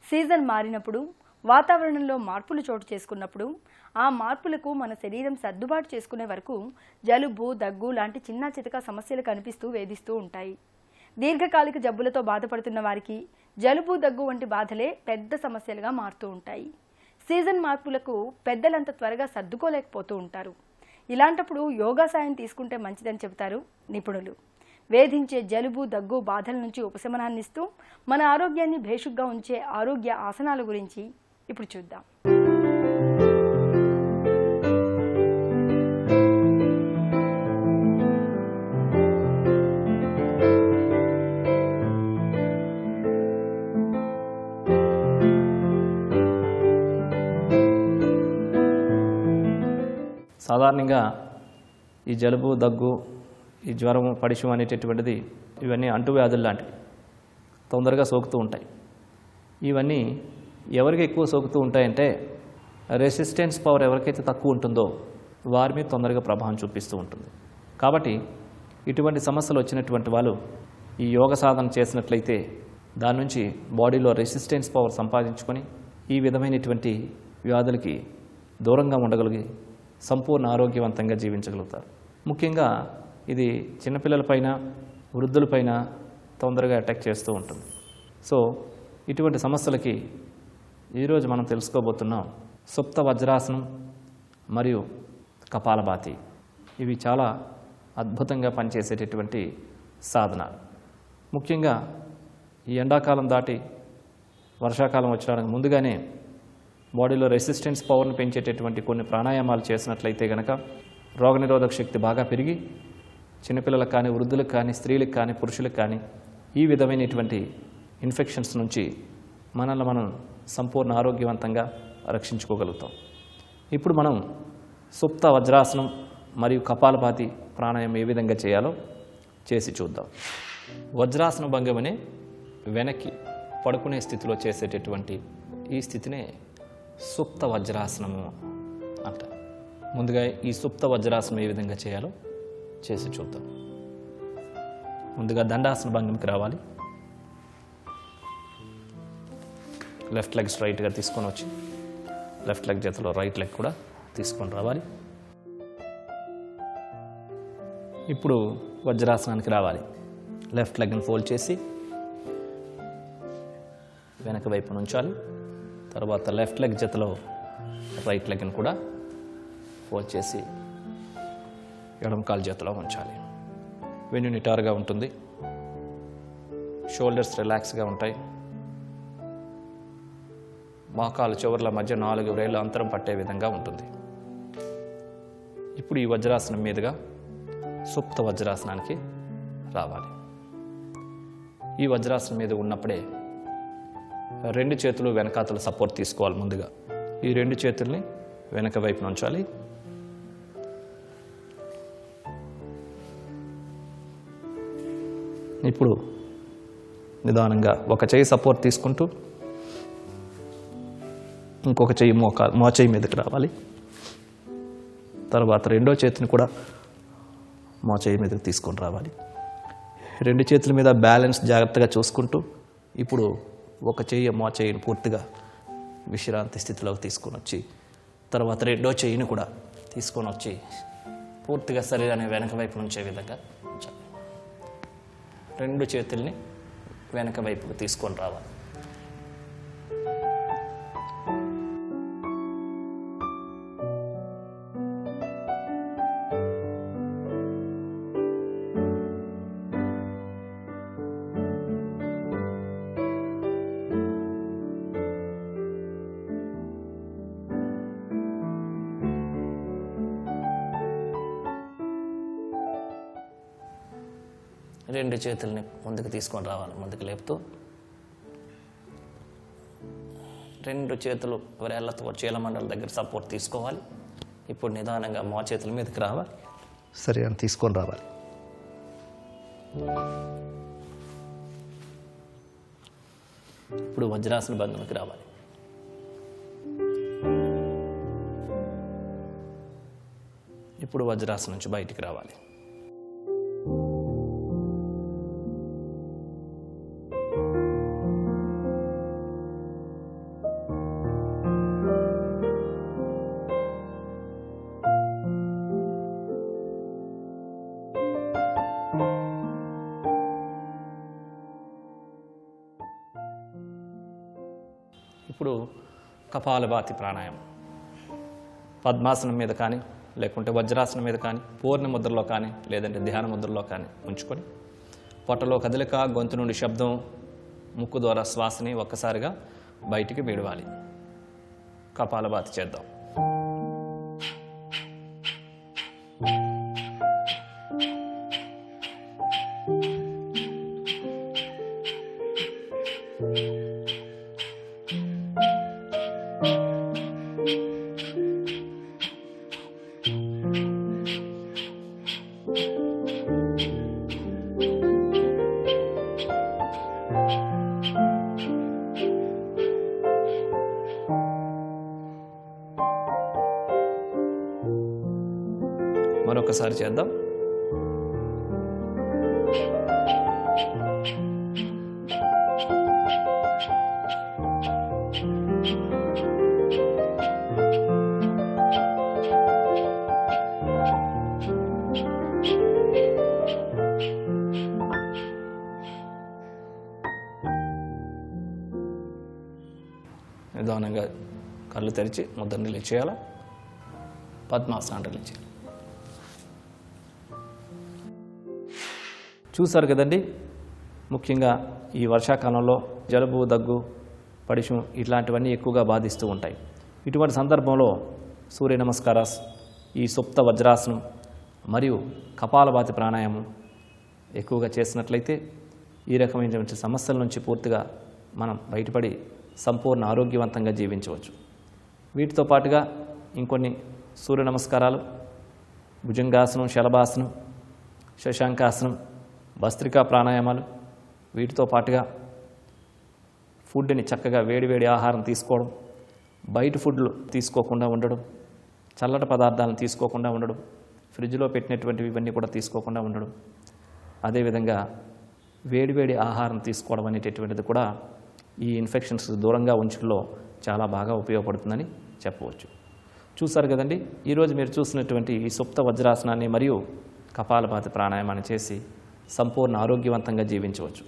Season మారినప్పుడు, వాతావరణంలో మార్పులు చోటు చేసుకున్నప్పుడు ఆ మార్పులకు మన శరీరం సర్దుబాటు చేసుకునే వరకు జలుబు, దగ్గు లాంటి చిన్న చితక సమస్యలు కనిపిస్తూ వేధిస్తూ ఉంటాయి. దీర్ఘకాలిక జబ్బులతో బాధపడుతున్న వారికి జలుబు, దగ్గు వంటి బాధలే పెద్ద సమస్యలుగా మారుతూ ఉంటాయి. సీజన్ మార్పులకు పెద్దలంత త్వరగా సర్దుకోలేకపోతూ ఉంటారు. ఇలాంటప్పుడు యోగా సాయం తీసుకుంటే మంచిదని చెబుతారు నిపుణులు. వేధించే జలుబు, దగ్గు బాధల నుంచి ఉపశమనాన్నిస్తూ మన ఆరోగ్యాన్ని భేషుగ్గా ఉంచే ఆరోగ్య ఆసనాల గురించి ఇప్పుడు చూద్దాం. సాధారణంగా ఈ జలుబు, దగ్గు, ఈ జ్వరం, పడిశం అనేటటువంటిది ఇవన్నీ అంటువ్యాధులు లాంటివి, తొందరగా సోకుతూ ఉంటాయి. ఇవన్నీ ఎవరికి ఎక్కువ సోకుతూ ఉంటాయంటే రెసిస్టెన్స్ పవర్ ఎవరికైతే తక్కువ ఉంటుందో వారి మీద తొందరగా ప్రభావం చూపిస్తూ ఉంటుంది. కాబట్టి ఇటువంటి సమస్యలు వచ్చినటువంటి వాళ్ళు ఈ యోగ సాధన చేసినట్లయితే దాని నుంచి బాడీలో రెసిస్టెన్స్ పవర్ సంపాదించుకొని ఈ విధమైనటువంటి వ్యాధులకి దూరంగా ఉండగలిగి సంపూర్ణ ఆరోగ్యవంతంగా జీవించగలుగుతారు. ముఖ్యంగా ఇది చిన్నపిల్లలపైన, వృద్ధులపైన తొందరగా అటాక్ చేస్తూ ఉంటుంది. సో ఇటువంటి సమస్యలకి ఈరోజు మనం తెలుసుకోబోతున్నాం సుప్త వజ్రాసనం మరియు కపాలభాతి. ఇవి చాలా అద్భుతంగా పనిచేసేటటువంటి సాధనాలు. ముఖ్యంగా ఈ ఎండాకాలం దాటి వర్షాకాలం వచ్చడానికి ముందుగానే బాడీలో రెసిస్టెన్స్ పవర్ని పెంచేటటువంటి కొన్ని ప్రాణాయామాలు చేసినట్లయితే కనుక రోగనిరోధక శక్తి బాగా పెరిగి చిన్నపిల్లలకు కానీ, వృద్ధులకు కానీ, స్త్రీలకు కానీ, పురుషులకు కానీ ఈ విధమైనటువంటి ఇన్ఫెక్షన్స్ నుంచి మనల్ని మనం సంపూర్ణ ఆరోగ్యవంతంగా రక్షించుకోగలుగుతాం. ఇప్పుడు మనం సుప్త వజ్రాసనం మరియు కపాలభాతి ప్రాణాయామం ఏ విధంగా చేయాలో చేసి చూద్దాం. వజ్రాసన భంగమనే వెనక్కి పడుకునే స్థితిలో చేసేటటువంటి ఈ స్థితినే సుప్త వజ్రాసనము అంటారు. ముందుగా ఈ సుప్త వజ్రాసనం ఏ విధంగా చేయాలో చేసి చూద్దాం. ముందుగా దండాసన భంగిమకి రావాలి. లెఫ్ట్ లెగ్ స్ట్రైట్గా తీసుకొని వచ్చి లెఫ్ట్ లెగ్ జతలో రైట్ లెగ్ కూడా తీసుకొని రావాలి. ఇప్పుడు వజ్రాసనానికి రావాలి. లెఫ్ట్ లెగ్ని ఫోల్డ్ చేసి వెనక వైపు ఉంచాలి. తర్వాత లెఫ్ట్ లెగ్ జతలో రైట్ లెగ్ని కూడా ఫోల్డ్ చేసి ఎడమ కాలు జతలో ఉంచాలి. వెన్ను నిటారుగా ఉంటుంది. షోల్డర్స్ రిలాక్స్గా ఉంటాయి. మోకాలు చివర్ల మధ్య 4 వేళ్ళ అంతరం పట్టే విధంగా ఉంటుంది. ఇప్పుడు ఈ వజ్రాసనం మీదుగా సుప్త వజ్రాసనానికి రావాలి. ఈ వజ్రాసనం మీద ఉన్నప్పుడే 2 చేతులు వెనకాతల సపోర్ట్ తీసుకోవాలి. ముందుగా ఈ 2 చేతుల్ని వెనక వైపున ఉంచాలి. ఇప్పుడు నిదానంగా ఒక చెయ్యి సపోర్ట్ తీసుకుంటూ ఇంకొక చెయ్యి మోచేయి మీదకి రావాలి. తర్వాత 2వ చేతిని కూడా మోచేయి మీదకి తీసుకొని రావాలి. 2 చేతుల మీద బ్యాలెన్స్ జాగ్రత్తగా చూసుకుంటూ ఇప్పుడు ఒక చెయ్యి మోచేయిని పూర్తిగా విశ్రాంతి స్థితిలోకి తీసుకొని వచ్చి తర్వాత 2వ చెయ్యిని కూడా తీసుకొని వచ్చి పూర్తిగా శరీరాన్ని వెనక వైపు నుంచే విధంగా ఉంచాలి. 2 చేతుల్ని వెనక వైపుకు తీసుకొని రావాలి. రెండు చేతుల్ని ముందుకు తీసుకొని రావాలి. ముందుకు లేపుతూ 2 చేతులు వేళ్లతో చీలమండల దగ్గర సపోర్ట్ తీసుకోవాలి. ఇప్పుడు నిదానంగా మో చేతుల మీదకి రావాలి. సరే అని తీసుకొని రావాలి. ఇప్పుడు వజ్రాసన భంగిమకి రావాలి. ఇప్పుడు వజ్రాసనం నుంచి బయటికి రావాలి. ఇప్పుడు కపాలభాతి ప్రాణాయామం. పద్మాసనం మీద కానీ, లేకుంటే వజ్రాసనం మీద కానీ, పూర్ణ ముద్రలో కానీ, లేదంటే ధ్యాన ముద్రలో కానీ ఉంచుకొని పొట్టలో కదలిక, గొంతు నుండి శబ్దం, ముక్కు ద్వారా శ్వాసని ఒక్కసారిగా బయటికి విడవాలి. కపాలభాతి చేద్దాం. మరొకసారి చేద్దాం. నిదానంగా కళ్ళు తెరిచి ముద్ర రిలీజ్ చేయాలా. పద్మాసనాన్ని రిలీజ్ చేయాలి. చూసారు కదండి, ముఖ్యంగా ఈ వర్షాకాలంలో జలుబు, దగ్గు, పడిశం ఇట్లాంటివన్నీ ఎక్కువగా బాధిస్తూ ఉంటాయి. ఇటువంటి సందర్భంలో సూర్య నమస్కారాస్, ఈ సుప్త వజ్రాసనం మరియు కపాలభాతి ప్రాణాయామం ఎక్కువగా చేసినట్లయితే ఈ రకమైనటువంటి సమస్యల నుంచి పూర్తిగా మనం బయటపడి సంపూర్ణ ఆరోగ్యవంతంగా జీవించవచ్చు. వీటితో పాటుగా ఇంకొన్ని సూర్య నమస్కారాలు, భుజంగాసనం, శలభాసనం, శశాంకాసనం, భస్త్రికా ప్రాణాయామాలు, వీటితో పాటుగా ఫుడ్ని చక్కగా వేడివేడి ఆహారం తీసుకోవడం, బయట ఫుడ్లు తీసుకోకుండా ఉండడం, చల్లటి పదార్థాలను తీసుకోకుండా ఉండడం, ఫ్రిడ్జ్లో పెట్టినటువంటివి ఇవన్నీ కూడా తీసుకోకుండా ఉండడం, అదేవిధంగా వేడివేడి ఆహారం తీసుకోవడం అనేటటువంటిది కూడా ఈ ఇన్ఫెక్షన్స్ దూరంగా ఉంచడంలో చాలా బాగా ఉపయోగపడుతుందని చెప్పవచ్చు. చూసారు కదండి, ఈరోజు మీరు చూసినటువంటి ఈ సుప్త వజ్రాసనాన్ని మరియు కపాలభాతి ప్రాణాయామాన్ని చేసి సంపూర్ణ ఆరోగ్యవంతంగా జీవించవచ్చు.